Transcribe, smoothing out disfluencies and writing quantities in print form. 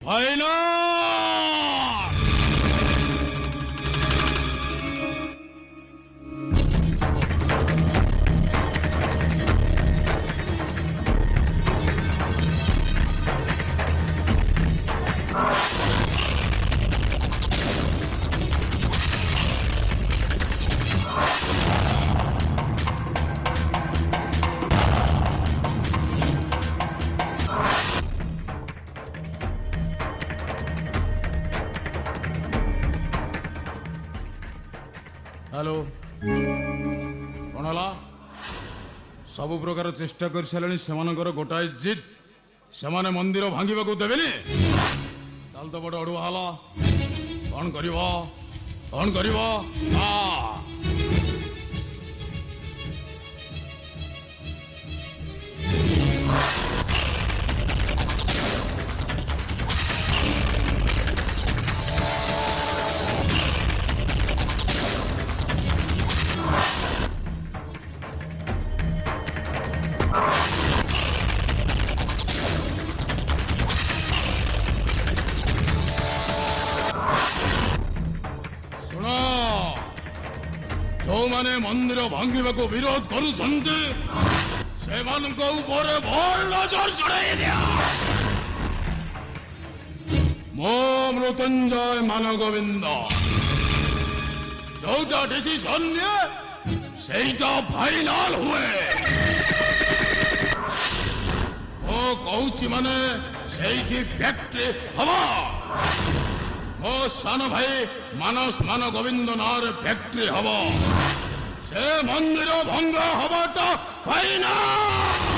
Final! Hello कौन है सब प्रकार चेष्टा कर सारे से गोटाए जिद से मंदिर भांगा को देवे तो बड़ अड़ुआ हला कौन कर जो माने मंदिर भांगा को विरोध करुंट से भल नजर चढ़ाई दिया मो मृत्युंजय मान गोविंद जोटा डिसीजन सेटा फाइनल हुए ओ कहूची माने सेठी फैक्ट्री हवा मो सान भाई मानस मान गोविंद नार फैक्ट्री हवा से मंदिर भंगा हवाटा फाइनल।